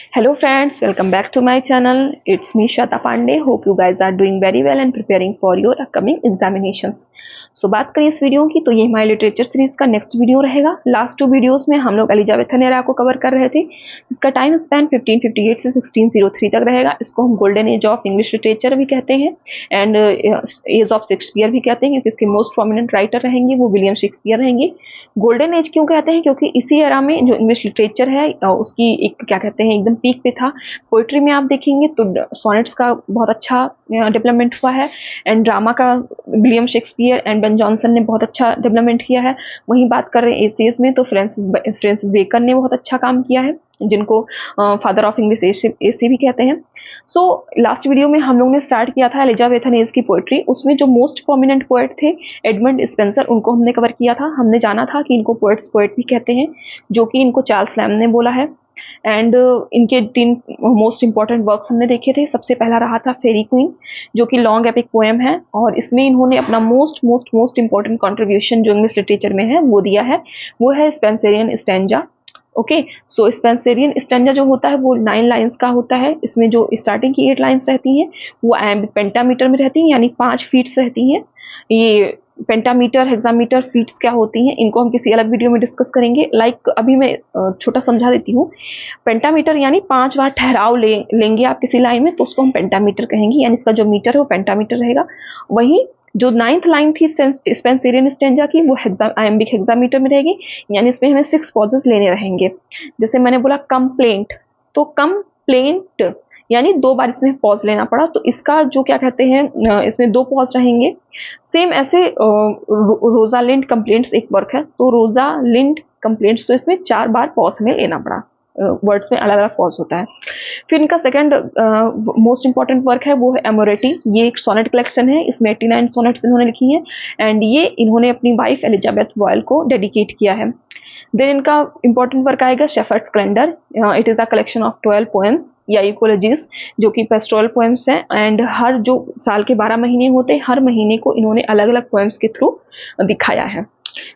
Hello friends, welcome back to my channel. It's me Shata Pandey. Hope you guys are doing very well and preparing for your upcoming examinations. So बात करें इस video की तो ये हमारी literature series का next video रहेगा। Last two videos में हम लोग एलिजाबेथन एरा को कवर कर रहे थे, जिसका टाइम स्पैन 1558 से 1603 तक रहेगा। इसको हम golden age of English literature भी कहते हैं एंड एज ऑफ शेक्सपियर भी कहते हैं, क्योंकि इसके मोस्ट प्रोमिनेंट राइटर रहेंगे वो विलियम शेक्सपियर रहेंगे। गोल्डन एज क्यों कहते हैं? क्योंकि इसी एरा में जो इंग्लिश लिटरेचर है उसकी एक क्या कहते हैं एकदम पीक पे था। पोइट्री में आप देखेंगे तो सोनेट्स का बहुत अच्छा डेवलपमेंट हुआ है एंड ड्रामा का William Shakespeare and Ben Jonson ने बहुत अच्छा डेवलपमेंट किया है। वहीं बात कर रहे हैं एसेस में तो फ्रांसिस बेकन ने बहुत अच्छा काम किया है, जिनको फादर ऑफ इंग्लिश एसे भी कहते हैं। सो लास्ट वीडियो में हम लोग ने स्टार्ट किया था एलिजाबेथन एज की पोइट्री। उसमें जो मोस्ट प्रोमिनेंट पोएट थे एडमंड स्पेंसर, उनको हमने कवर किया था। हमने जाना था कि इनको पोएट भी कहते हैं, जो कि इनको चार्ल्स लैम ने बोला है। एंड इनके 3 मोस्ट इंपॉर्टेंट वर्क्स हमने देखे थे। सबसे पहला रहा था फेरी क्वीन, जो कि लॉन्ग एपिक पोएम है और इसमें इन्होंने अपना मोस्ट इंपॉर्टेंट कंट्रीब्यूशन जो इंग्लिश लिटरेचर में है वो दिया है, वो है स्पेंसरियन स्टैंजा। ओके, सो स्पेंसरियन स्टैंजा जो होता है वो 9 लाइंस का होता है। इसमें जो स्टार्टिंग की 8 लाइंस रहती हैं वो iambic पेंटामीटर में रहती हैं, यानी 5 फीट्स रहती हैं। ये पेंटामीटर, हेक्सामीटर, फीट्स क्या होती हैं इनको हम किसी अलग वीडियो में डिस्कस करेंगे। अभी मैं छोटा समझा देती हूँ। पेंटामीटर यानी 5 बार ठहराव लेंगे आप किसी लाइन में तो उसको हम पेंटामीटर कहेंगे, यानी इसका जो मीटर है वो पेंटामीटर रहेगा। वहीं जो 9th लाइन थी स्पेंसरियन स्टैंजा की वो iambic हेक्सामीटर में रहेगी, यानी इसमें हमें 6 पॉजेस लेने रहेंगे। जैसे मैंने बोला कंप्लेंट, तो कंप्लेंट यानी 2 बार इसमें पॉज लेना पड़ा, तो इसका जो क्या कहते हैं इसमें 2 पॉज रहेंगे। सेम ऐसे रोजालिंड कंप्लेंट्स एक वर्क है, तो रोजालिंड कंप्लेंट्स तो इसमें 4 बार पॉज हमें लेना पड़ा। वर्ड्स में अलग अलग पॉज होता है। फिर इनका सेकंड मोस्ट इंपॉर्टेंट वर्क है वो है एमोरेटी। ये एक सोनेट कलेक्शन है, इसमें 89 सोनेट्स इन्होंने लिखी हैं एंड ये इन्होंने अपनी वाइफ एलिजाबेथ बॉयल को डेडिकेट किया है। देन इनका इंपॉर्टेंट वर्क आएगा shepherd's calendar. It is a collection of 12 poems या इकोलॉजीज, जो कि पेस्टोरल पोएम्स हैं एंड हर जो साल के 12 महीने होते हैं हर महीने को इन्होंने अलग अलग पोएम्स के थ्रू दिखाया है।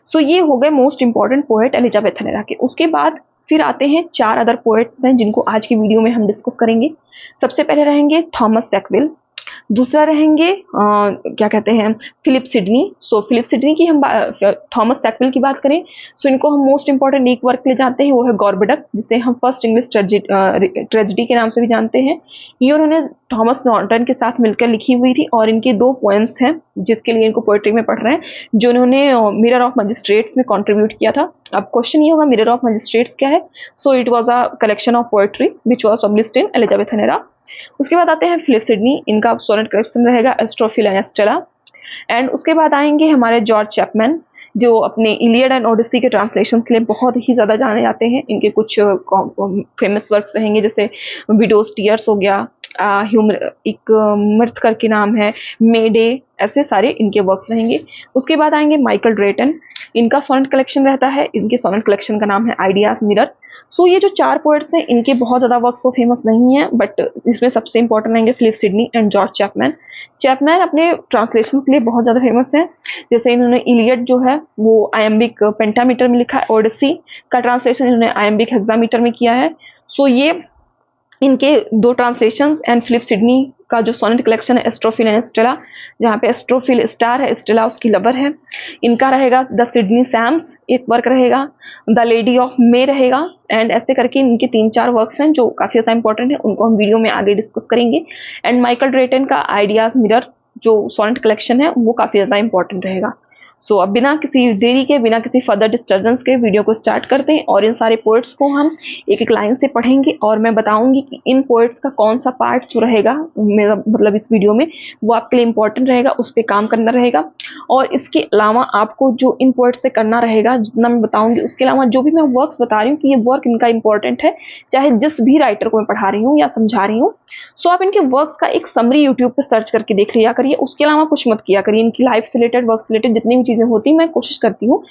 सो ये हो गए most important poet Elizabethan era के। उसके बाद फिर आते हैं 4 अदर पोएट्स हैं जिनको आज की वीडियो में हम डिस्कस करेंगे। सबसे पहले रहेंगे थॉमस सैकविल, दूसरा रहेंगे क्या कहते हैं फिलिप सिडनी। सो फिलिप सिडनी की हम थॉमस सैकविल की बात करें सो इनको हम मोस्ट इंपॉर्टेंट एक वर्क ले जाते हैं, वो है गॉर्बडक, जिसे हम फर्स्ट इंग्लिश ट्रेजेडी के नाम से भी जानते हैं। ये उन्होंने थॉमस नॉर्टन के साथ मिलकर लिखी हुई थी और इनकी 2 पोएम्स हैं जिसके लिए इनको पोएट्री में पढ़ रहे हैं, जो उन्होंने मिरर ऑफ मजिस्ट्रेट्स में कंट्रीब्यूट किया था। अब क्वेश्चन ये होगा मिरर ऑफ मजिस्ट्रेट्स क्या है? So it was a collection of poetry which was published in Elizabethan era. उसके बाद आते हैं फिलिप सिडनी, इनका सोनेट कलेक्शन रहेगा एस्ट्रोफिल एंड एस्टेला। एंड उसके बाद आएंगे हमारे जॉर्ज चैपमैन, जो अपने इलियड एंड ओडिसी के ट्रांसलेशन के लिए बहुत ही ज़्यादा जाने जाते हैं। इनके कुछ फेमस वर्क्स रहेंगे, जैसे विडोज टीयर्स हो गया, एक मर्थ करके नाम है, मेडे, ऐसे सारे इनके वर्क्स रहेंगे। उसके बाद आएंगे माइकल ड्रेटन, इनका सोनेट कलेक्शन रहता है, इनके सोनेट कलेक्शन का नाम है आइडियाज मिरर। सो ये जो 4 पोएट्स हैं इनके बहुत ज़्यादा वर्क्स तो फेमस नहीं है, बट इसमें सबसे इंपॉर्टेंट रहेंगे Philip Sidney and George Chapman. Chapman अपने ट्रांसलेशन के लिए बहुत ज़्यादा फेमस है, जैसे इन्होंने इलियड जो है वो iambic पेंटामीटर में लिखा है, ओडिसी का ट्रांसलेशन इन्होंने iambic हेक्सामीटर में किया है। सो ये इनके 2 ट्रांसलेशंस एंड फिलिप सिडनी का जो सोनेट कलेक्शन है एस्ट्रोफिल एंड स्टेला, जहाँ पे एस्ट्रोफिल स्टार है, स्टेला उसकी लवर है। इनका रहेगा द सिडनी सैम्स एक वर्क रहेगा, द लेडी ऑफ मे रहेगा एंड ऐसे करके इनके 3-4 वर्क्स हैं जो काफ़ी ज़्यादा इंपॉर्टेंट है, उनको हम वीडियो में आगे डिस्कस करेंगे। एंड माइकल ड्रेटन का आइडियाज मिरर जो सोनेट कलेक्शन है वो काफ़ी ज़्यादा इंपॉर्टेंट रहेगा। सो अब बिना किसी देरी के, बिना किसी फर्दर डिस्टर्बेंस के वीडियो को स्टार्ट करते हैं और इन सारे पोएट्स को हम एक एक लाइन से पढ़ेंगे और मैं बताऊंगी कि इन पोएट्स का कौन सा पार्ट जो रहेगा मेरा मतलब इस वीडियो में वो आपके लिए इंपॉर्टेंट रहेगा, उस पर काम करना रहेगा। और इसके अलावा आपको जो इन पोएट्स से करना रहेगा जितना मैं बताऊंगी, उसके अलावा जो भी मैं वर्क्स बता रही हूँ कि ये वर्क इनका इंपॉर्टेंट है, चाहे जिस भी राइटर को मैं पढ़ा रही हूँ या समझा रही हूँ, सो आप इनके वर्क्स का एक समरी यूट्यूब पर सर्च करके देख लिया करिए। उसके अलावा कुछ मत किया करिए। इनकी लाइफ से रिलेटेड, वर्क से रिलेटेड जितनी भी चीज़ें होती हैं मैं कोशिश करती हूँ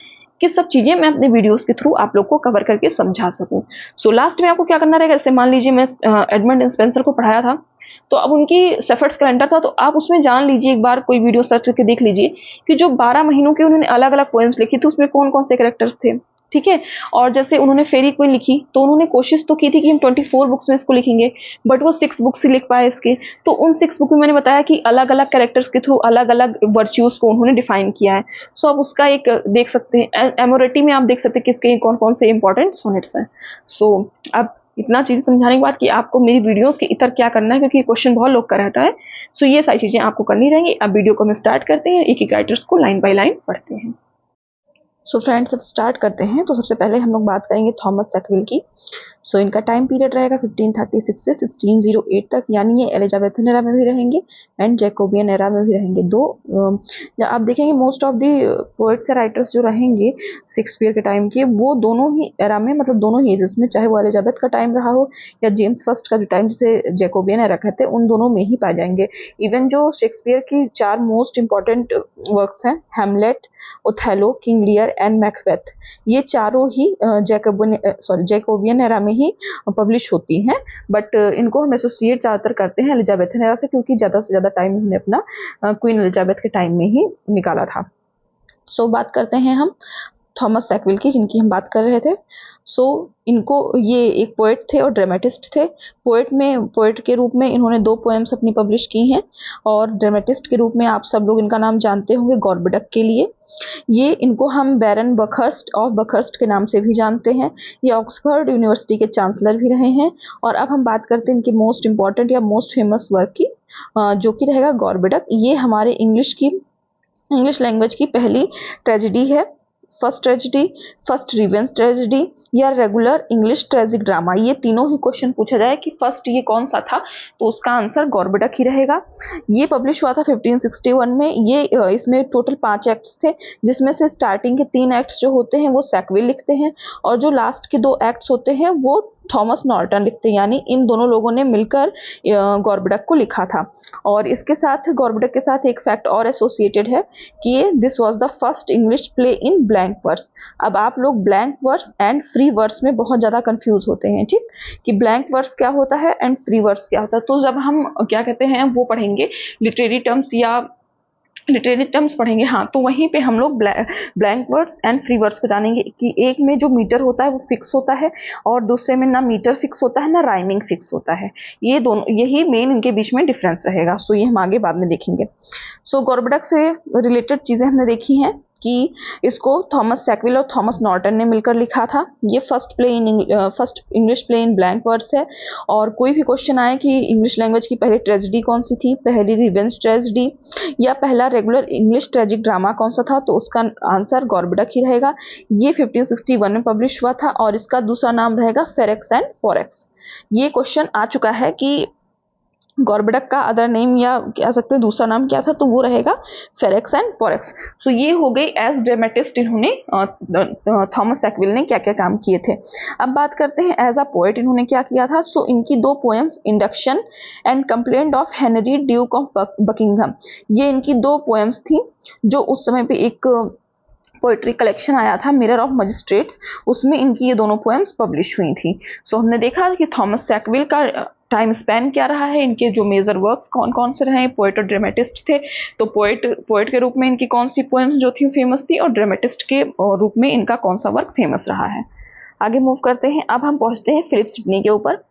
कि सब चीज़ें मैं अपने वीडियोस के थ्रू आप लोग को कवर करके समझा सकूं। सो लास्ट में आपको क्या करना रहेगा, जैसे मान लीजिए मैं एडमंड स्पेंसर को पढ़ाया था तो अब उनकी शेफर्ड्स कैलेंडर था, तो आप उसमें जान लीजिए, एक बार कोई वीडियो सर्च करके देख लीजिए कि जो 12 महीनों के उन्होंने अलग अलग पोएम्स लिखी थी उसमें कौन कौन से कैरेक्टर्स थे। ठीक है। और जैसे उन्होंने फेरी क्वीन लिखी तो उन्होंने कोशिश तो की थी कि हम 24 बुक्स में इसको लिखेंगे, बट वो 6 बुक्स ही लिख पाए इसके। तो उन 6 बुक में मैंने बताया कि अलग अलग कैरेक्टर्स के थ्रू अलग अलग वर्च्यूज को उन्होंने डिफाइन किया है। सो आप उसका एक देख सकते हैं, एमोरेटी में आप देख सकते हैं किसके कौन कौन से इंपॉर्टेंट सोनेट्स हैं। सो अब इतना चीज़ समझाने के बाद कि आपको मेरी वीडियोस के इतर क्या करना है, क्योंकि क्वेश्चन बहुत लोग का रहता है। सो ये सारी चीज़ें आपको करनी रहेंगी। अब वीडियो को हम स्टार्ट करते हैं, एक एक राइटर्स को लाइन बाय लाइन पढ़ते हैं। सो फ्रेंड्स अब स्टार्ट करते हैं। तो सबसे पहले हम लोग बात करेंगे थॉमस सैकविल की। सो इनका टाइम पीरियड रहेगा 1536 से 1608 तक, यानी ये एलिजाबेथन एरा में भी रहेंगे एंड जैकोबियन एरा में भी रहेंगे। आप देखेंगे मोस्ट ऑफ दी पोइट्स या राइटर्स जो रहेंगे शेक्सपियर के टाइम के, वो दोनों ही एरा में, मतलब दोनों ही एजेस में, चाहे वो एलिजाबेथ का टाइम रहा हो या जेम्स फर्स्ट का जो टाइम जिसे जैकोबियन एरा कहते हैं, उन दोनों में ही पाए जाएंगे। इवन जो शेक्सपियर की 4 मोस्ट इंपॉर्टेंट वर्क्स हैं, Hamlet, Othello, King Lear and Macbeth, ये चारों ही जैकोबियन एरा में ही पब्लिश होती हैं। बट इनको हम एसोसिएट ज़्यादातर करते हैं एलिजाबेथन एरा से, क्योंकि ज़्यादा से ज़्यादा टाइम उन्होंने अपना क्वीन एलिजाबेथ के टाइम में ही निकाला था। सो बात करते हैं हम थॉमस सैकविल की, जिनकी हम बात कर रहे थे। इनको, ये एक पोएट थे और ड्रामेटिस्ट थे। पोएट के रूप में इन्होंने 2 पोएम्स अपनी पब्लिश की हैं, और ड्रामेटिस्ट के रूप में आप सब लोग इनका नाम जानते होंगे गॉर्बडक के लिए। ये इनको हम बैरन बखर्स्ट ऑफ बखर्स्ट के नाम से भी जानते हैं। ये ऑक्सफोर्ड यूनिवर्सिटी के चांसलर भी रहे हैं। और अब हम बात करते हैं इनके मोस्ट इंपॉर्टेंट या मोस्ट फेमस वर्क की, जो कि रहेगा गॉर्बडक। ये हमारे इंग्लिश लैंग्वेज की पहली ट्रेजेडी है। First tragedy, first revenge tragedy या रेगुलर इंग्लिश ट्रेजिक ड्रामा, ये तीनों ही क्वेश्चन पूछा जाए कि फर्स्ट ये कौन सा था, तो उसका आंसर गॉर्बडक ही रहेगा। ये पब्लिश हुआ था 1561 में। ये इसमें टोटल 5 एक्ट्स थे, जिसमें से स्टार्टिंग के 3 एक्ट्स जो होते हैं वो सैकविल लिखते हैं, और जो लास्ट के 2 एक्ट्स होते हैं वो थॉमस नॉर्टन लिखते हैं। यानी इन दोनों लोगों ने मिलकर गॉर्बडक को लिखा था। और इसके साथ गॉर्बडक के साथ एक फैक्ट और एसोसिएटेड है कि this was the first English play in blank verse. अब आप लोग blank verse and free verse में बहुत ज़्यादा कंफ्यूज होते हैं, ठीक, कि ब्लैंक वर्स क्या होता है एंड फ्री वर्स क्या होता है। तो जब हम क्या कहते हैं वो पढ़ेंगे लिटरेरी टर्म्स पढ़ेंगे, हाँ, तो वहीं पे हम लोग blank words and free words को जानेंगे कि एक में जो मीटर होता है वो फिक्स होता है, और दूसरे में ना मीटर फिक्स होता है ना राइमिंग फिक्स होता है। ये दोनों, यही मेन इनके बीच में डिफरेंस रहेगा। सो ये हम आगे बाद में देखेंगे। सो गॉर्बडक से रिलेटेड चीज़ें हमने देखी हैं कि इसको थॉमस सैकविल और थॉमस नॉर्टन ने मिलकर लिखा था। ये first English play in blank words है। और कोई भी क्वेश्चन आए कि इंग्लिश लैंग्वेज की पहली ट्रेजेडी कौन सी थी, पहली रिवेंज ट्रेजेडी या पहला रेगुलर इंग्लिश ट्रेजिक ड्रामा कौन सा था, तो उसका आंसर गॉर्बडक ही रहेगा। ये 1561 में पब्लिश हुआ था, और इसका दूसरा नाम रहेगा फेरेक्स एंड पोरेक्स। ये क्वेश्चन आ चुका है कि गॉर्बडक का अदर नेम या कह सकते हैं दूसरा नाम क्या था, तो वो रहेगा फेरेक्स एंड पोरेक्स। सो ये हो गई एज ड्रामेटिस्ट इन्होंने थॉमस सैकविल ने क्या क्या काम किए थे। अब बात करते हैं एज अ पोएट इन्होंने क्या किया था। सो इनकी 2 poems, induction and complaint of Henry Duke of Buckingham, ये इनकी 2 पोएम्स थी, जो उस समय पे एक पोइट्री कलेक्शन आया था मिरर ऑफ मजिस्ट्रेट्स, उसमें इनकी ये दोनों पोएम्स पब्लिश हुई थी। सो हमने देखा कि थॉमस सैकविल का टाइम स्पैन क्या रहा है, इनके जो मेजर वर्क्स कौन कौन से रहे। पोएट और ड्रामेटिस्ट थे, तो पोएट के रूप में इनकी कौन सी पोएम्स जो थी फेमस थी, और ड्रामेटिस्ट के रूप में इनका कौन सा वर्क फेमस रहा है। आगे मूव करते हैं। अब हम पहुंचते हैं फिलिप सिडनी के ऊपर।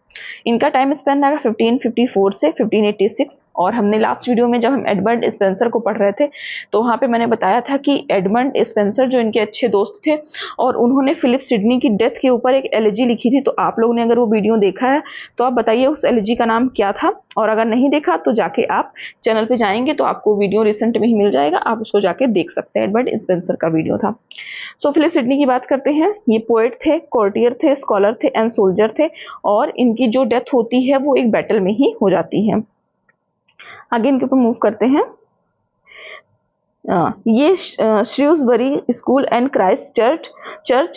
इनका टाइम स्पेन रहेगा 1554 से 1586। और हमने लास्ट वीडियो में जब हम एडमंड स्पेंसर को पढ़ रहे थे, तो वहाँ पे मैंने बताया था कि एडमंड स्पेंसर जो इनके अच्छे दोस्त थे, और उन्होंने फिलिप सिडनी की डेथ के ऊपर एक एलिजी लिखी थी। तो आप लोगों ने अगर वो वीडियो देखा है तो आप बताइए उस एलिजी का नाम क्या था, और अगर नहीं देखा तो जाके आप चैनल पे जाएंगे तो आपको वीडियो रिसेंट में ही मिल जाएगा, आप उसको जाके देख सकते हैं। एडमंड स्पेंसर का वीडियो था। सो फिलिप सिडनी की बात करते हैं। ये पोएट थे, कोर्टियर थे, स्कॉलर थे एंड सोल्जर थे, और इनकी जो डेथ होती है वो एक बैटल में ही हो जाती है। आगे इनके ऊपर मूव करते हैं। ये Shrewsbury school and Christ Church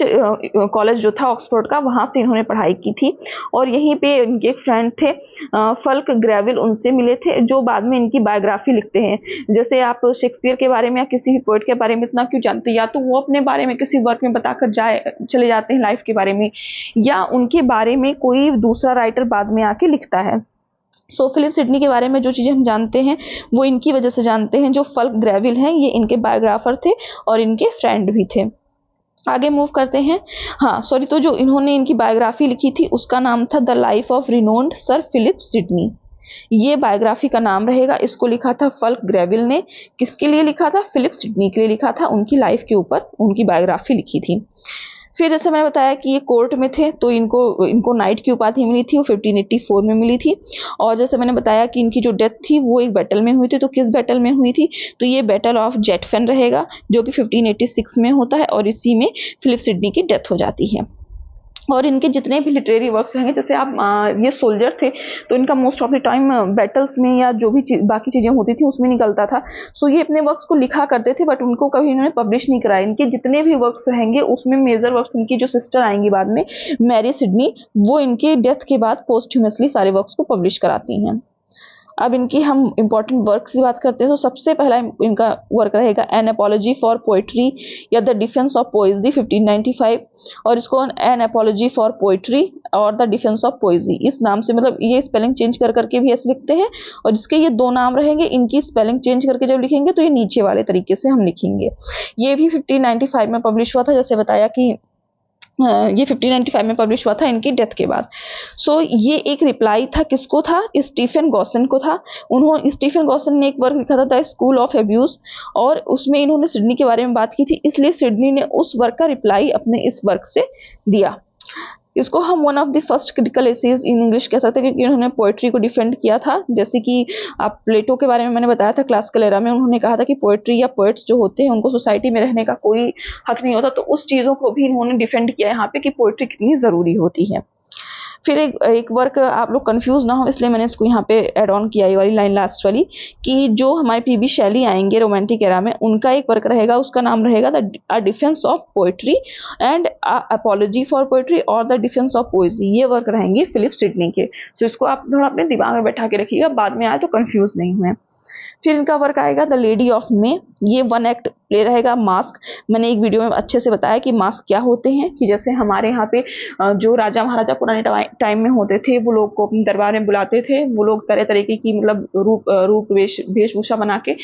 college जो था ऑक्सफोर्ड का, वहाँ से इन्होंने पढ़ाई की थी। और यहीं पे इनके एक फ्रेंड थे फल्क ग्रेविल, उनसे मिले थे, जो बाद में इनकी बायोग्राफी लिखते हैं। जैसे आप शेक्सपियर के बारे में या किसी भी पोएट के बारे में इतना क्यों जानते हैं, या तो वो अपने बारे में किसी वर्क में बताकर चले जाते हैं लाइफ के बारे में, या उनके बारे में कोई दूसरा राइटर बाद में आके लिखता है। सो फिलिप सिडनी के बारे में जो चीज़ें हम जानते हैं वो इनकी वजह से जानते हैं। जो फल्क ग्रेविल हैं ये इनके बायोग्राफर थे और इनके फ्रेंड भी थे। आगे मूव करते हैं। हाँ सॉरी, तो जो इन्होंने इनकी बायोग्राफी लिखी थी उसका नाम था the life of renowned Sir Philip Sidney. ये बायोग्राफी का नाम रहेगा। इसको लिखा था फल्क ग्रेविल ने। किसके लिए लिखा था? फिलिप सिडनी के लिए लिखा था। उनकी लाइफ के ऊपर उनकी बायोग्राफी लिखी थी। फिर जैसे मैंने बताया कि ये कोर्ट में थे, तो इनको नाइट की उपाधि मिली थी, वो 1584 में मिली थी। और जैसे मैंने बताया कि इनकी जो डेथ थी वो एक बैटल में हुई थी। तो किस बैटल में हुई थी? तो ये बैटल ऑफ जेटफेन रहेगा, जो कि 1586 में होता है, और इसी में फिलिप सिडनी की डेथ हो जाती है। और इनके जितने भी लिटरेरी वर्क्स रहेंगे, जैसे आप ये सोल्जर थे तो इनका most of the time battles में या जो भी बाकी चीज़ें होती थी उसमें निकलता था। सो ये अपने वर्क्स को लिखा करते थे, बट उनको कभी इन्होंने पब्लिश नहीं कराया। इनके जितने भी वर्क्स रहेंगे उसमें मेजर वर्क्स इनकी जो सिस्टर आएंगी बाद में, मैरी सिडनी, वो इनके डेथ के बाद पोस्टह्यूमसली सारे वर्क्स को पब्लिश कराती हैं। अब इनकी हम इंपॉर्टेंट वर्क की बात करते हैं, तो सबसे पहला इनका वर्क रहेगा एन एपोलॉजी फॉर पोइट्री या द डिफेंस ऑफ पोइजी 1595, और इसको एन एपोलॉजी फॉर पोइट्री और द डिफेंस ऑफ पोइजी, इस नाम से, मतलब ये स्पेलिंग चेंज कर करके भी ऐसे लिखते हैं, और इसके ये दो नाम रहेंगे। इनकी स्पेलिंग चेंज करके जब लिखेंगे तो ये नीचे वाले तरीके से हम लिखेंगे। ये भी 1595 में पब्लिश हुआ था, जैसे बताया कि ये 1595 में पब्लिश हुआ था इनकी डेथ के बाद। सो ये एक रिप्लाई था, किसको था? स्टीफन गॉसन को था। स्टीफन गॉसन ने एक वर्क लिखा था द स्कूल ऑफ एब्यूज, और उसमें इन्होंने सिडनी के बारे में बात की थी, इसलिए सिडनी ने उस वर्क का रिप्लाई अपने इस वर्क से दिया। इसको हम one of the first critical essays in English कह सकते हैं, क्योंकि उन्होंने पोएट्री को डिफेंड किया था। जैसे कि आप प्लेटो के बारे में मैंने बताया था क्लासिकल एरा में, उन्होंने कहा था कि पोएट्री या पोएट्स जो होते हैं उनको सोसाइटी में रहने का कोई हक नहीं होता। तो उस चीज़ों को भी इन्होंने डिफेंड किया यहाँ पे कि पोएट्री कितनी ज़रूरी होती है। फिर एक वर्क, आप लोग कंफ्यूज ना हो इसलिए मैंने इसको यहाँ पे एड ऑन किया, ये वाली लाइन लास्ट वाली, कि जो हमारे पीबी शैली आएंगे रोमांटिक एरा में, उनका एक वर्क रहेगा, उसका नाम रहेगा the defence of poetry and apology for poetry और द डिफेंस ऑफ पोएजी। ये वर्क रहेंगे फिलिप सिडनी के। सो इसको आप थोड़ा अपने दिमाग में बैठा के रखिएगा, बाद में आए तो कंफ्यूज नहीं हुए। फिर इनका वर्क आएगा द लेडी ऑफ मे। ये वन एक्ट प्ले रहेगा मास्क। मैंने एक वीडियो में अच्छे से बताया कि मास्क क्या होते हैं, कि जैसे हमारे यहाँ पे जो राजा महाराजा पुराने टाइम में होते थे, वो लोग को अपने दरबार में बुलाते थे, वो लोग तरह तरीके की मतलब रूप वेशभूषा बना के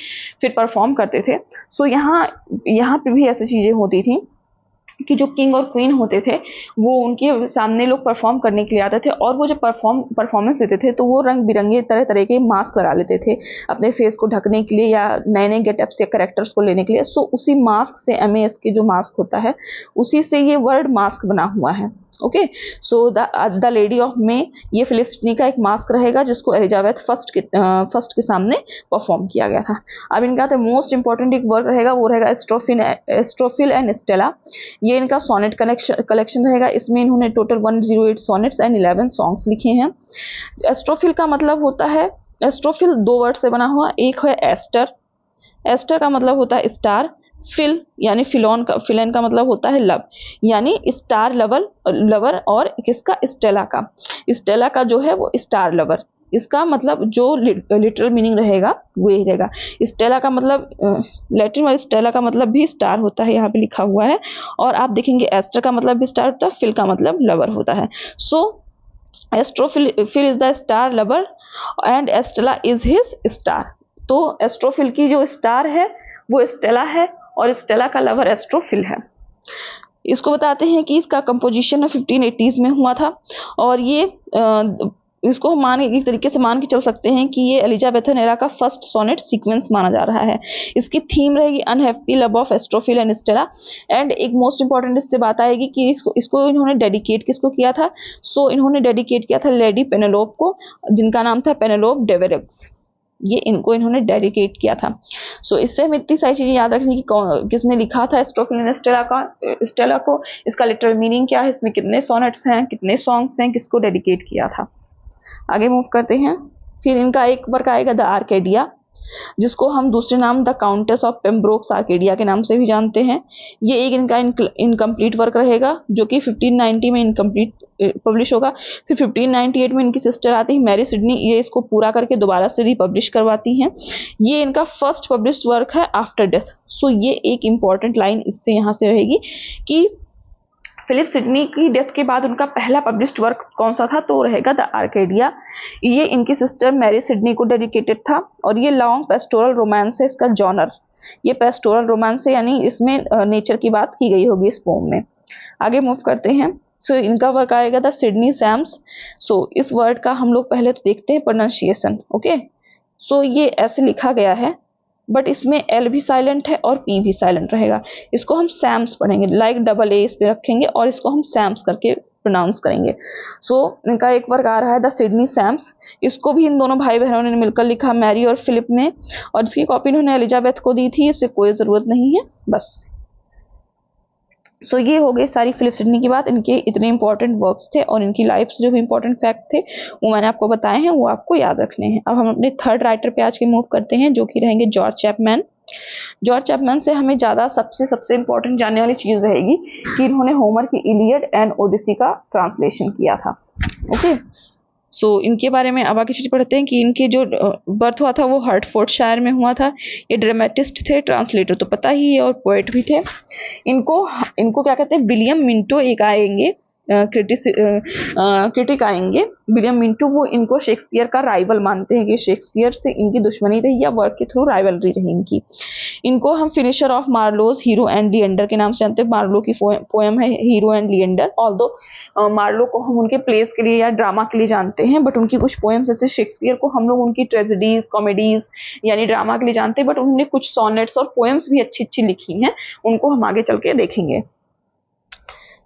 फिर परफॉर्म करते थे। सो यहाँ पे भी ऐसी चीज़ें होती थी कि जो किंग और क्वीन होते थे वो उनके सामने लोग परफॉर्म करने के लिए आते थे, और वो जब परफॉर्मेंस देते थे तो वो रंग बिरंगे तरह तरह के मास्क लगा लेते थे अपने फेस को ढकने के लिए या नए नए गेटअप्स या करेक्टर्स को लेने के लिए। सो उसी मास्क से, MAS के जो मास्क होता है उसी से ये वर्ड मास्क बना हुआ है। Okay, so the lady of May, ये फिलिप सिडनी का एक मास्क रहेगा जिसको एलिजाबेथ फर्स्ट के सामने परफॉर्म किया गया था। अब इनका तो मोस्ट इंपॉर्टेंट एक वर्क रहेगा, वो रहेगा एस्ट्रोफिल एंड स्टेला। ये इनका सोनेट कलेक्शन रहेगा। इसमें इन्होंने टोटल 108 सोनेट्स एंड 11 सॉन्ग्स लिखे हैं। एस्ट्रोफिल का मतलब होता है, एस्ट्रोफिल दो वर्ड से बना हुआ, एक है एस्टर। एस्टर का मतलब होता है स्टार। फिल यानी फिलन का मतलब होता है लव, यानी स्टार लवर, और किसका? स्टेला का जो है वो स्टार लवर। इसका मतलब जो लिटरल मीनिंग रहेगा वो यही रहेगा। स्टेला का मतलब लैटिन में स्टेला का मतलब भी स्टार होता है, यहाँ पे लिखा हुआ है। और आप देखेंगे एस्टर का मतलब भी स्टार होता है, फिल का मतलब लवर होता है। So Astrophil is the star lover and Stella is his star. तो एस्ट्रोफिल की जो स्टार है वो स्टेला है, और स्टेला का लवर एस्ट्रोफिल है। इसको बताते हैं कि इसका कंपोजिशन 1580s में हुआ था, और ये इसको हम एक तरीके से मान के चल सकते हैं कि ये एलिजाबेथन एरा का फर्स्ट सोनेट सीक्वेंस माना जा रहा है। इसकी थीम रहेगी unhappy love of Astrophil and Stella. And एक मोस्ट इंपॉर्टेंट इससे बात आएगी कि इसको इन्होंने डेडिकेट किसको किया था? सो इन्होंने डेडिकेट किया था लेडी पेनेलोप को, जिनका नाम था पेनेलोप डेवेरेक्स। ये इनको इन्होंने डेडिकेट किया था। सो इससे हमें इतनी सारी चीज़ें याद रखनी कि किसने लिखा था एस्ट्रोफिल एंड स्टेला को, इसका लिटरल मीनिंग क्या है, इसमें कितने सोनेट्स हैं, कितने सॉन्ग्स हैं, किसको डेडिकेट किया था। आगे मूव करते हैं। फिर इनका एक वर्क आएगा द आर्केडिया, जिसको हम दूसरे नाम द काउंटेस ऑफ पेम्ब्रोक्स आर्केडिया के नाम से भी जानते हैं। ये एक इनका इनकम्प्लीट वर्क रहेगा, जो कि 1590 में इनकम्प्लीट पब्लिश होगा। फिर 1598 में इनकी सिस्टर आती है मैरी सिडनी, ये इसको पूरा करके दोबारा से रिपब्लिश करवाती हैं। ये इनका फर्स्ट पब्लिश्ड वर्क है आफ्टर डेथ। सो ये एक इम्पॉर्टेंट लाइन इससे यहाँ से रहेगी कि फिलिप सिडनी की डेथ के बाद उनका पहला पब्लिश्ड वर्क कौन सा था, तो रहेगा द आर्केडिया। ये इनकी सिस्टर मैरी सिडनी को डेडिकेटेड था और ये लॉन्ग पेस्टोरल रोमांस है इसका जॉनर। ये पेस्टोरल रोमांस है, यानी इसमें नेचर की बात की गई होगी इस पोम में। आगे मूव करते हैं। सो इनका वर्क आएगा द सिडनी सैम्स। सो इस वर्ड का हम लोग पहले तो देखते हैं प्रोनाउंसिएशन। ओके, सो ये ऐसे लिखा गया है, बट इसमें एल भी साइलेंट है और पी भी साइलेंट रहेगा। इसको हम सैम्स पढ़ेंगे, लाइक डबल ए इस पे रखेंगे और इसको हम सैम्स करके प्रोनाउंस करेंगे। सो इनका एक वर्क आ रहा है द सिडनी सैम्स। इसको भी इन दोनों भाई बहनों ने मिलकर लिखा, मैरी और फिलिप ने, और इसकी कॉपी इन्होंने एलिजाबेथ को दी थी, इससे कोई ज़रूरत नहीं है बस। सो ये हो गई सारी फिलिप सिडनी की बात। इनके इतने इंपॉर्टेंट वर्क्स थे और इनकी लाइफ से जो भी इंपॉर्टेंट फैक्ट थे वो मैंने आपको बताए हैं, वो आपको याद रखने हैं। अब हम अपने थर्ड राइटर पे आज के मूव करते हैं, जो कि रहेंगे जॉर्ज चैपमैन। जॉर्ज चैपमैन से हमें ज़्यादा सबसे इंपॉर्टेंट जानने वाली चीज़ रहेगी कि इन्होंने होमर की इलियड एंड ओडिसी का ट्रांसलेशन किया था। ओके, सो इनके बारे में अब आगे चीज़ पढ़ते हैं कि इनके जो बर्थ हुआ था वो हर्टफोर्डशायर में हुआ था। ये ड्रामेटिस्ट थे, ट्रांसलेटर तो पता ही है, और पोएट भी थे। इनको क्या कहते हैं, विलियम मिंटो एक आएंगे, क्रिटिक आएंगे विलियम मिंटो। वो इनको शेक्सपियर का राइवल मानते हैं कि शेक्सपियर से इनकी दुश्मनी रही या वर्क के थ्रू राइवलरी रही इनकी। इनको हम finisher of Marlowe's Hero and Leander के नाम से जानते हैं। मार्लो की पोएम है Hero and Leander. Although Marlowe को हम उनके प्लेस के लिए या ड्रामा के लिए जानते हैं, बट उनकी कुछ पोएम्स, जैसे शेक्सपियर को हम लोग उनकी ट्रेजेडीज, कॉमेडीज यानी ड्रामा के लिए जानते हैं, बट उन्होंने कुछ सोनेट्स और पोएम्स भी अच्छी लिखी हैं, उनको हम आगे चल के देखेंगे।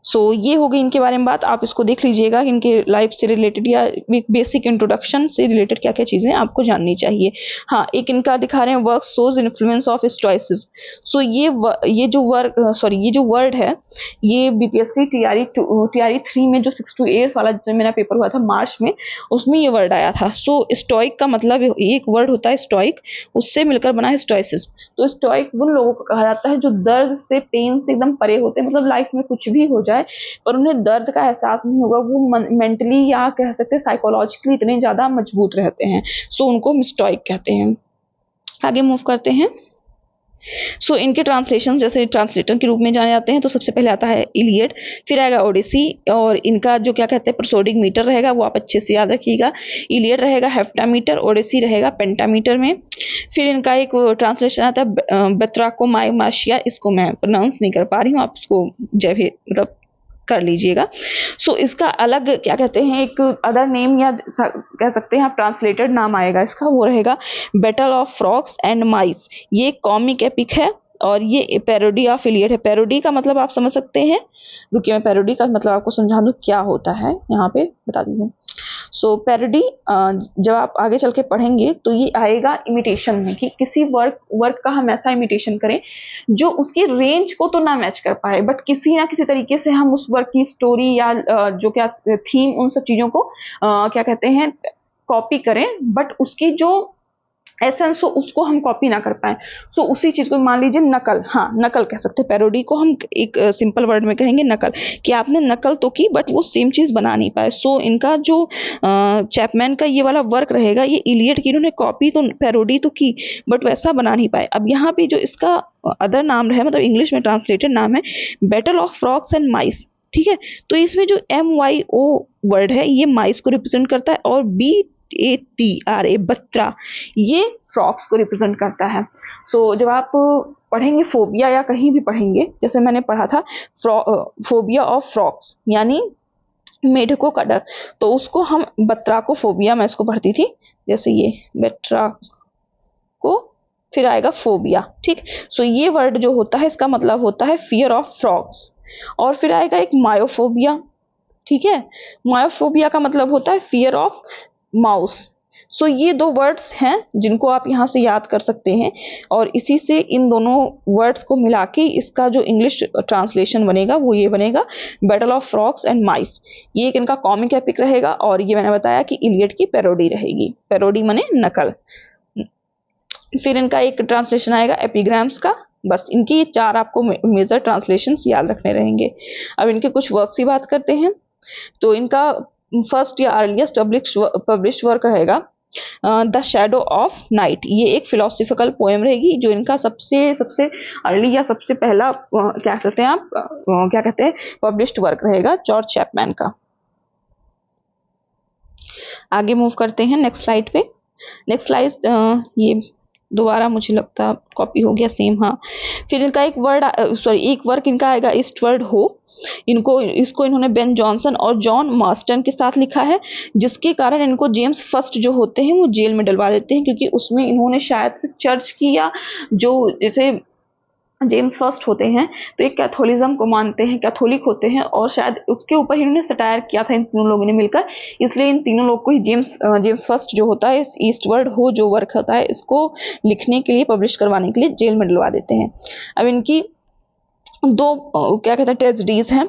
सो ये हो गई इनके बारे में बात। आप इसको देख लीजिएगा कि इनके लाइफ से रिलेटेड या बेसिक इंट्रोडक्शन से रिलेटेड क्या क्या चीज़ें आपको जाननी चाहिए। हाँ, एक इनका दिखा रहे हैं, work shows influence of stoicism. So ये जो वर्ड है, ये बीपीएससी टीआरई 3 में जो 6 to 8 वाला जिसमें मेरा पेपर हुआ था मार्च में, उसमें ये वर्ड आया था। सो स्टोइक का मतलब एक वर्ड होता है स्टोइक, उससे मिलकर बना है स्टोइसिज्म। तो स्टोइक उन लोगों को कहा जाता है जो दर्द से, पेन से एकदम परे होते हैं, मतलब लाइफ में कुछ भी हो जाए पर उन्हें दर्द का एहसास नहीं होगा, वो मेंटली या कह सकते हैं साइकोलॉजिकली इतने ज्यादा मजबूत रहते हैं। सो उनको हम स्टोइक कहते हैं। आगे मूव करते हैं। सो इनके ट्रांसलेशन जैसे ट्रांसलेटर के रूप में जाने जाते हैं, तो सबसे पहले आता है इलियड, फिर आएगा ओडिसी, और इनका जो क्या कहते हैं प्रोसोडिक मीटर रहेगा वो आप अच्छे से याद रखिएगा। इलियड रहेगा हेप्टामीटर, ओडिसी रहेगा पेंटामीटर में। फिर इनका एक ट्रांसलेशन आता है बेत्राकोमाइमाशिया, इसको मैं प्रोनाउंस नहीं कर पा रही हूँ, आप इसको जब मतलब कर लीजिएगा। सो इसका अलग क्या कहते हैं, एक अदर नेम या कह सकते हैं आप ट्रांसलेटेड नाम आएगा इसका, वो रहेगा बैटल ऑफ फ्रॉग्स एंड माइस। ये कॉमिक एपिक है और ये पैरोडी ऑफ इलियड है। पैरोडी का मतलब आप समझ सकते हैं, रुकिए मैं पैरोडी का मतलब आपको समझा दूं क्या होता है, यहाँ पे बता दी हूँ। सो पैरोडी जब आप आगे चल के पढ़ेंगे तो ये आएगा इमिटेशन में, कि किसी वर्क का हम ऐसा इमिटेशन करें जो उसकी रेंज को तो ना मैच कर पाए, बट किसी ना किसी तरीके से हम उस वर्क की स्टोरी या जो क्या थीम, उन सब चीज़ों को क्या कहते हैं कॉपी करें, बट उसकी जो एसेंस हो उसको हम कॉपी ना कर पाए। सो उसी चीज को मान लीजिए नकल, हाँ नकल कह सकते हैं। पैरोडी को हम एक सिंपल वर्ड में कहेंगे नकल, कि आपने नकल तो की बट वो सेम चीज बना नहीं पाए। सो इनका जो चैपमैन का ये वाला वर्क रहेगा, ये इलियड की इन्होंने कॉपी तो, पैरोडी तो की, बट वैसा बना नहीं पाए। अब यहाँ पे जो इसका अदर नाम है, मतलब इंग्लिश में ट्रांसलेटेड नाम है बैटल ऑफ फ्रॉग्स एंड माइस, ठीक है। तो इसमें जो MYO वर्ड है ये माइस को रिप्रेजेंट करता है, और BATRA बत्रा ये फ्रॉक्स को रिप्रेजेंट करता है। सो जब आप पढ़ेंगे फोबिया या कहीं भी पढ़ेंगे, जैसे मैंने पढ़ा था फोबिया ऑफ फ्रॉक्स यानी मेढकों का डर, तो उसको हम बत्रा को फोबिया, मैं इसको पढ़ती थी जैसे ये बत्रा को, फिर आएगा फोबिया, ठीक। सो ये वर्ड जो होता है इसका मतलब होता है फियर ऑफ फ्रॉग्स, और फिर आएगा एक मायोफोबिया, ठीक है। मायोफोबिया का मतलब होता है फियर ऑफ माउस। सो ये दो वर्ड्स हैं जिनको आप यहाँ से याद कर सकते हैं, और इसी से इन दोनों वर्ड्स को मिला के इसका जो इंग्लिश ट्रांसलेशन बनेगा वो ये बनेगा बैटल ऑफ फ्रॉग्स एंड माइस। ये एक इनका कॉमिक एपिक रहेगा, और ये मैंने बताया कि इलियड की पैरोडी रहेगी, पैरोडी माने नकल। फिर इनका एक ट्रांसलेशन आएगा एपिग्राम्स का। बस इनकी ये 4 आपको मेजर ट्रांसलेशंस याद रखने रहेंगे। अब इनके कुछ वर्क्स की बात करते हैं। तो इनका फर्स्ट या अर्लीस्ट पब्लिश वर्क रहेगा द शैडो ऑफ नाइट, ये एक फिलोसफिकल पोएम रहेगी जो इनका सबसे सबसे अर्ली या सबसे पहला कह सकते हैं आप क्या कहते हैं पब्लिश्ड वर्क रहेगा जॉर्ज चैपमैन का। आगे मूव करते हैं नेक्स्ट स्लाइड पे। नेक्स्ट स्लाइड ये दोबारा मुझे लगता कॉपी हो गया सेम, हाँ। फिर इनका एक वर्क इनका आएगा ईस्टवर्ड हो। इसको इन्होंने बेन जॉनसन और जॉन मार्स्टन के साथ लिखा है, जिसके कारण इनको जेम्स फर्स्ट जो होते हैं वो जेल में डलवा देते हैं, क्योंकि उसमें इन्होंने शायद से चर्च की या जो जैसे जेम्स फर्स्ट होते हैं तो एक कैथोलिज्म को मानते हैं, कैथोलिक होते हैं, और शायद उसके ऊपर इन्होंने सटायर किया था इन तीनों लोगों ने मिलकर, इसलिए इन तीनों लोग को ही जेम्स फर्स्ट जो होता है, इस ईस्टवर्ड हो जो वर्क होता है इसको लिखने के लिए, पब्लिश करवाने के लिए जेल में डलवा देते हैं। अब इनकी दो क्या कहते हैं ट्रेजेडीज हैं,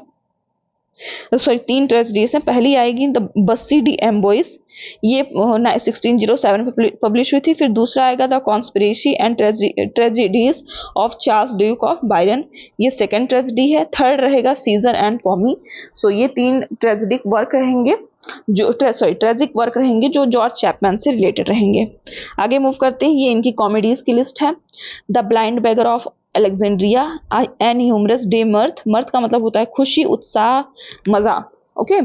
तीन ट्रेजेडीज हैं। पहली आएगी द बस्सी डी एम्बोइस, ये 1607 में पब्लिश हुई थी। फिर दूसरा आएगा the conspiracy and tragedies of Charles Duke of Byron, ये सेकंड ट्रेजेडी है। थर्ड रहेगा सीजर एंड पॉमी। सो ये तीन ट्रेजेडिक वर्क रहेंगे ट्रेजिक वर्क रहेंगे जो जॉर्ज चैपमैन से रिलेटेड रहेंगे। आगे मूव करते हैं, ये इनकी कॉमेडीज की लिस्ट है। The blind beggar of Alexandria, an humorous day mirth, mirth का मतलब होता है खुशी, उत्साह, मजा, okay.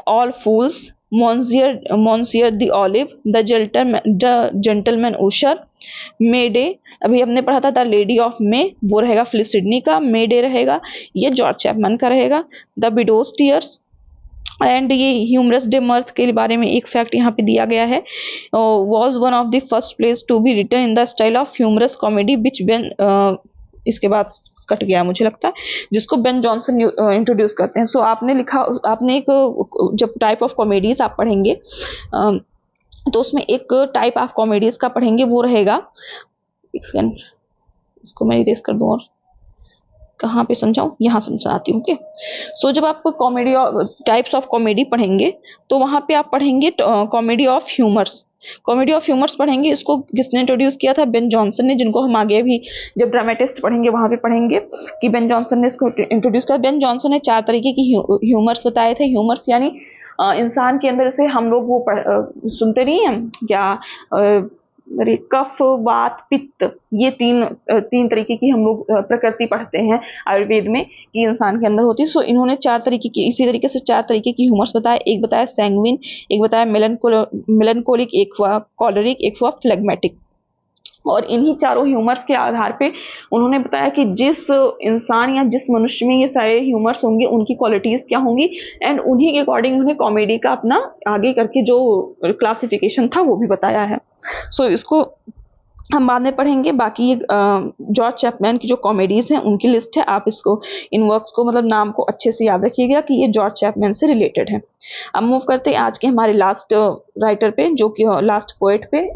All fools, monsieur D'Olive, the gentleman usher, May day, अभी हमने पढ़ा था द लेडी ऑफ मे, वो रहेगा फिलिप सिडनी का। मे डे रहेगा, ये जॉर्ज चैपमैन का रहेगा। द विडोज टीयर्स, एंड ये ह्यूमरस डे मर्थ के बारे में एक फैक्ट यहाँ पे दिया गया है, was one of the first plays to be written in the style of humorous comedy which Ben, इसके बाद कट गया मुझे लगता है, जिसको बेन जॉनसन इंट्रोड्यूस करते हैं। सो आपने एक जब टाइप ऑफ कॉमेडीज आप पढ़ेंगे तो उसमें एक टाइप ऑफ कॉमेडीज का पढ़ेंगे, वो रहेगा, एक सेकेंड इसको मैं इरेज कर दूं और कहाँ पे समझाऊं, यहाँ समझाती हूँ। सो जब आप कॉमेडी टाइप्स ऑफ कॉमेडी पढ़ेंगे तो वहाँ पे आप पढ़ेंगे comedy of humours. Comedy of humours पढ़ेंगे, इसको किसने इंट्रोड्यूस किया था? बेन जॉनसन ने, जिनको हम आगे भी जब ड्रामेटिस्ट पढ़ेंगे वहाँ पे पढ़ेंगे कि बेन जॉनसन ने इसको इंट्रोड्यूस किया। बेन जॉनसन ने 4 तरीके की ह्यूमर्स बताए थे। ह्यूमर्स यानी इंसान के अंदर से हम लोग वो सुनते नहीं हैं क्या, कफ, वात, पित्त, ये तीन तरीके की हम लोग प्रकृति पढ़ते हैं आयुर्वेद में कि इंसान के अंदर होती है। सो इन्होंने 4 तरीके की, इसी तरीके से 4 तरीके की ह्यूमर्स बताया। एक बताया सैंग्विन, एक बताया मेलनकोलिक, एक हुआ कॉलरिक, एक हुआ फ्लेगमेटिक। और इन्हीं चारों ह्यूमर्स के आधार पे उन्होंने बताया कि जिस इंसान या जिस मनुष्य में ये सारे ह्यूमर्स होंगे उनकी क्वालिटीज क्या होंगी, एंड उन्हीं के अकॉर्डिंग उन्होंने कॉमेडी का अपना आगे करके जो क्लासिफिकेशन था वो भी बताया है। सो इसको हम बाद में पढ़ेंगे। बाकी ये जॉर्ज चैपमैन की जो कॉमेडीज हैं उनकी लिस्ट है, आप इसको इन वर्क्स को मतलब नाम को अच्छे से याद रखिएगा कि ये जॉर्ज चैपमैन से रिलेटेड है। अब मूव करते हैं आज के हमारे लास्ट राइटर पे, जो कि लास्ट पोएट पे,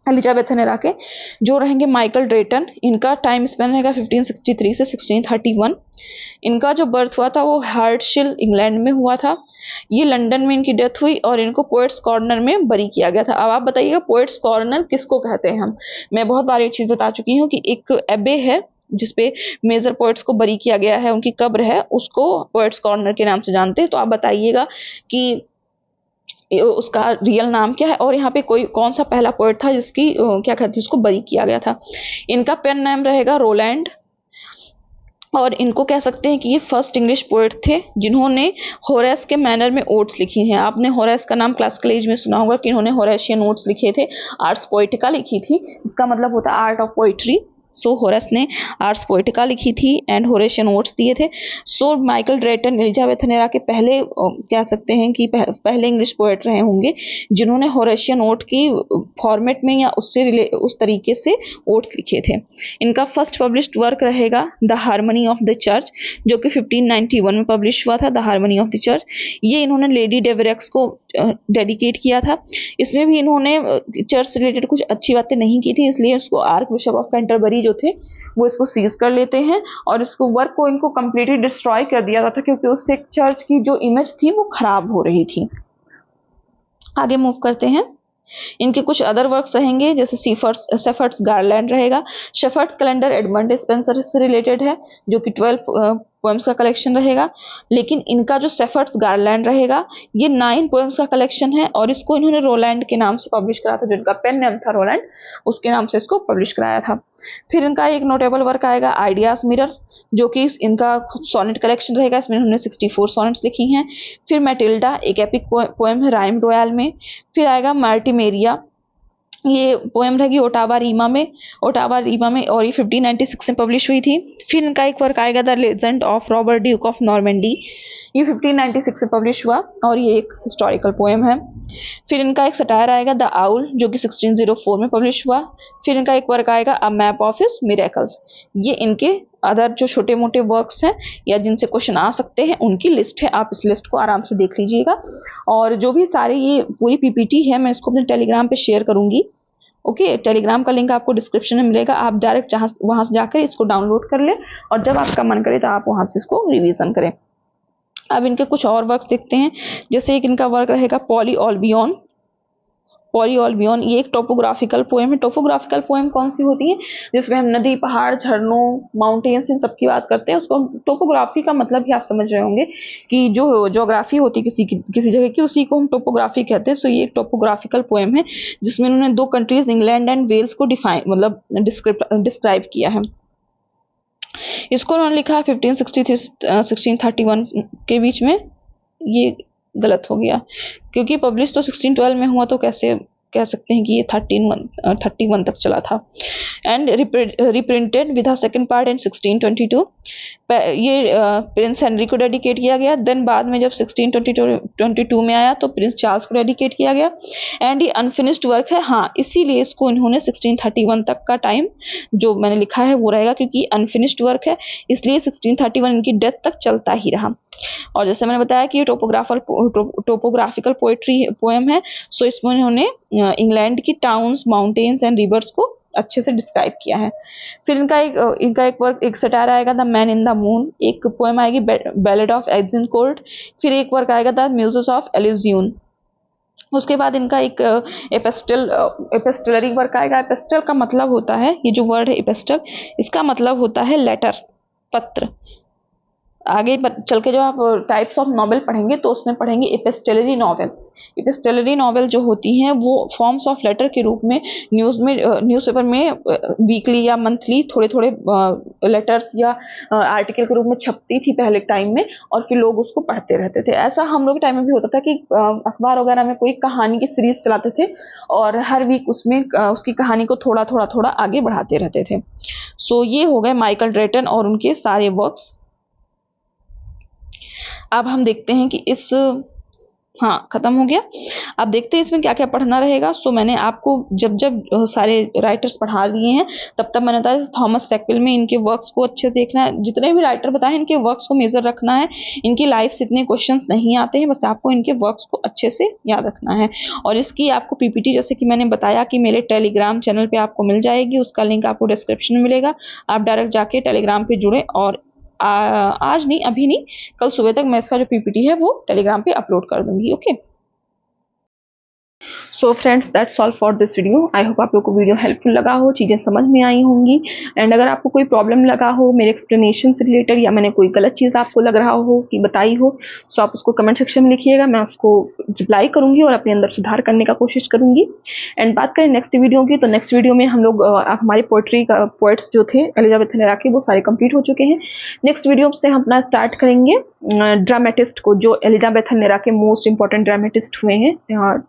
एलिजाबेथ हेनेरा के, जो रहेंगे माइकल ड्रेटन। इनका टाइम स्पेन रहेगा 1563 से 1631। इनका जो बर्थ हुआ था वो हार्टशिल इंग्लैंड में हुआ था। ये लंदन में इनकी डेथ हुई और इनको पोएट्स कॉर्नर में बरी किया गया था। अब आप बताइएगा पोएट्स कॉर्नर किसको कहते हैं? मैं बहुत बार ये चीज बता चुकी हूँ कि एक एबे है जिसपे मेजर पोएट्स को बरी किया गया है, उनकी कब्र है, उसको पोएट्स कॉर्नर के नाम से जानते हैं। तो आप बताइएगा कि उसका रियल नाम क्या है और यहाँ पे कौन सा पहला पोएट था जिसकी क्या कहते हैं जिसको बरी किया गया था। इनका पेन नेम रहेगा रोलैंड, और इनको कह सकते हैं कि ये फर्स्ट इंग्लिश पोएट थे जिन्होंने होरेस के मैनर में ओड्स लिखी हैं। आपने होरेस का नाम क्लासिकल एज में सुना होगा कि इन्होंने होरेशियन ओड्स लिखे थे, आर्ट्स पोएटिका लिखी थी, इसका मतलब होता है art of poetry. So Horace ने आर्ट्स पोएटिका लिखी थी एंड होरेशियन ओड्स दिए थे। सो माइकल ड्रेटन एलिजाबेथ हेनेरा के पहले कह सकते हैं कि पहले इंग्लिश पोएट रहे होंगे जिन्होंने होरेशियन ओड की फॉर्मेट में या उस तरीके से ओड्स लिखे थे। इनका फर्स्ट पब्लिश्ड वर्क रहेगा the harmony of the church, जो कि 1591 में पब्लिश हुआ था। The harmony of the church ये इन्होंने लेडी डेवरेक्स को डेडिकेट किया था। इसमें भी इन्होंने चर्च से रिलेटेड कुछ अच्छी बातें नहीं की थी, इसलिए उसको आर्क बिशप ऑफ कैंटरबरी जो थे वो इसको सीज कर लेते हैं और इसको वर्क को इनको कंप्लीटली डिस्ट्रॉय कर दिया जाता, क्योंकि उससे चर्च की जो इमेज थी वो खराब हो रही थी। आगे मूव करते हैं। इनके कुछ अदर वर्क्स रहेंगे जैसे शेफर्ड्स गार्लैंड रहेगा। शेफर्ड्स कैलेंडर एडमंड स्पेंसर से रिलेटेड है जो कि 12 पोएम्स का कलेक्शन रहेगा, लेकिन इनका जो सेफर्ड्स गार्लैंड रहेगा ये 9 पोएम्स का कलेक्शन है और इसको इन्होंने रोलैंड के नाम से पब्लिश कराया था, जो इनका पेन नेम था रोलैंड, उसके नाम से इसको पब्लिश कराया था। फिर इनका एक नोटेबल वर्क आएगा आइडियाज मिरर, जो कि इनका सोनेट कलेक्शन रहेगा, इसमें इन्होंने 64 सोनेट्स लिखी हैं। फिर मैटिल्डा एक एपिक पोएम है राइम रॉयल में। फिर आएगा मार्टिमेरिया, ये पोएम रहेगी ओटावा रीमा में और ये 1596 में पब्लिश हुई थी। फिर इनका एक वर्क आएगा the legend of Robert Duke of Normandy, ये 1596 में पब्लिश हुआ और ये एक हिस्टोरिकल पोएम है। फिर इनका एक सटायर आएगा द आउल, जो कि 1604 में पब्लिश हुआ। फिर इनका एक वर्क आएगा a map of his miracles, ये इनके अदर जो छोटे मोटे वर्क्स हैं या जिनसे क्वेश्चन आ सकते हैं उनकी लिस्ट है, आप इस लिस्ट को आराम से देख लीजिएगा। और जो भी सारे ये पूरी पीपीटी है मैं इसको अपने टेलीग्राम पे शेयर करूंगी। ओके, टेलीग्राम का लिंक आपको डिस्क्रिप्शन में मिलेगा, आप डायरेक्ट वहां से जाकर इसको डाउनलोड कर ले और जब आपका मन करे तो आप वहां से इसको रिवीजन करें। अब इनके कुछ और वर्क्स देखते हैं, जैसे एक इनका वर्क रहेगा पॉली ऑल्बियन, ये एक टोपोग्राफिकल पोएम है। टोपोग्राफिकल पोएम कौन सी होती है, जिसमें हम नदी, पहाड़, झरनों, माउंटेन्स इन सब की बात करते हैं, उसको टोपोग्राफी का मतलब भी आप समझ रहे होंगे कि जो ज्योग्राफी होती है किसी जगह की, उसी को हम टोपोग्राफी कहते हैं। सो ये टोपोग्राफिकल पोएम है जिसमें उन्होंने 2 कंट्रीज इंग्लैंड एंड वेल्स को डिस्क्राइब किया है। इसको उन्होंने लिखा है 1563 1631 के बीच में। ये गलत हो गया क्योंकि पब्लिश तो 1612 में हुआ, तो कैसे कह सकते हैं कि ये 31 तक चला था। And reprinted with second part in 1622। ये प्रिंस हेनरी को डेडिकेट किया गया। देन बाद में जब 1622 में आया तो प्रिंस चार्ल्स को डेडिकेट किया गया। एंड ये अनफिनिश्ड वर्क है, हाँ इसीलिए इसको इन्होंने 1631 तक का टाइम जो मैंने लिखा है वो रहेगा, क्योंकि अनफिनिश्ड वर्क है इसलिए 1631 इनकी डेथ तक चलता ही रहा। और जैसे मैंने बताया कि ये टोपोग्राफिकल पोएट्री पोएम है, सो इसमें इन्होंने इंग्लैंड की टाउन्स, माउंटेन्स एंड रिवर्स को अच्छे से डिस्क्राइब किया है। फिर इनका एक वर्क, एक सटायर आएगा the man in the moon, एक पोएम आएगी बैलेड ऑफ एग्जिनकोर्ट। फिर एक वर्क आएगा द म्यूजेस ऑफ एलिजियन। उसके बाद इनका एक एपिस्टलरी वर्क आएगा। एपिस्टल का मतलब होता है, ये जो वर्ड है एपिस्टल, इसका मतलब होता है लेटर, पत्र। आगे चल के जब आप टाइप्स ऑफ नॉवेल पढ़ेंगे तो उसमें पढ़ेंगे एपिस्टलरी नॉवेल। एपिस्टलरी नॉवेल जो होती हैं वो फॉर्म्स ऑफ लेटर के रूप में न्यूज़पेपर में वीकली या मंथली थोड़े थोड़े लेटर्स या आर्टिकल के रूप में छपती थी पहले टाइम में, और फिर लोग उसको पढ़ते रहते थे। ऐसा हम लोग के टाइम में भी होता था कि अखबार वगैरह में कोई कहानी की सीरीज चलाते थे और हर वीक उसमें उसकी कहानी को थोड़ा थोड़ा आगे बढ़ाते रहते थे। सो ये हो गए माइकल ड्रेटन और उनके सारे वर्क्स। अब हम देखते हैं कि हाँ खत्म हो गया। अब देखते हैं इसमें क्या क्या पढ़ना रहेगा। सो मैंने आपको जब सारे राइटर्स पढ़ा दिए हैं तब मैंने बताया थॉमस सैकविल में इनके वर्क्स को अच्छे से देखना है। जितने भी राइटर बताए इनके वर्क्स को मेजर रखना है। इनकी लाइफ से इतने क्वेश्चंस नहीं आते हैं, बस आपको इनके वर्क्स को अच्छे से याद रखना है। और इसकी आपको पीपीटी जैसे कि मैंने बताया कि मेरे टेलीग्राम चैनल पर आपको मिल जाएगी, उसका लिंक आपको डिस्क्रिप्शन में मिलेगा। आप डायरेक्ट जाके टेलीग्राम पर जुड़े और आज नहीं, अभी नहीं, कल सुबह तक मैं इसका जो पीपीटी है वो टेलीग्राम पे अपलोड कर दूंगी। Okay, so friends that's all for this video. I hope आप लोग को वीडियो हेल्पफुल लगा हो, चीज़ें समझ में आई होंगी। एंड अगर आपको कोई प्रॉब्लम लगा हो मेरे एक्सप्लेनेशन से रिलेटेड, या मैंने कोई गलत चीज़ आपको लग रहा हो कि बताई हो, सो आप उसको कमेंट सेक्शन में लिखिएगा, मैं उसको रिप्लाई करूँगी और अपने अंदर सुधार करने का कोशिश करूँगी। एंड बात करें नेक्स्ट वीडियो की, तो नेक्स्ट वीडियो में हम लोग हमारे पोएट्स जो थे एलिजाबेथ हेलेरा के, वो सारे कंप्लीट हो चुके हैं। नेक्स्ट वीडियो से हम अपना स्टार्ट करेंगे ड्रामेटिस्ट को, जो एलिजाबेथ हेलेरा के मोस्ट इंपॉर्टेंट ड्रामेटिस्ट हुए हैं,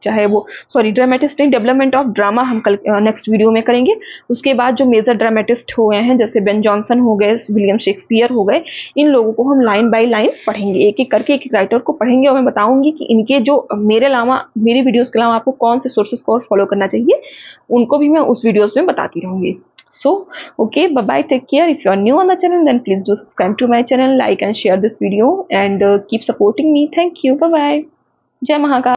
चाहे वो ड्रामेटिस्ट नहीं, डेवलपमेंट ऑफ ड्रामा हम कल नेक्स्ट वीडियो में करेंगे। उसके बाद जो मेजर ड्रामेटिस्ट हुए हैं जैसे बेन जॉनसन हो गए, विलियम शेक्सपियर हो गए, इन लोगों को हम लाइन बाय लाइन पढ़ेंगे, एक एक करके एक एक राइटर को पढ़ेंगे और मैं बताऊंगी कि इनके जो मेरी वीडियोस के अलावा आपको कौन से सोर्सेस को और फॉलो करना चाहिए, उनको भी मैं उस वीडियोस में बताती रहूंगी। So, okay, bye-bye, take care. If you are new on the channel, then please do subscribe to my channel, like and share this video, and keep supporting me. Thank you. Bye-bye. Jai Mahakal.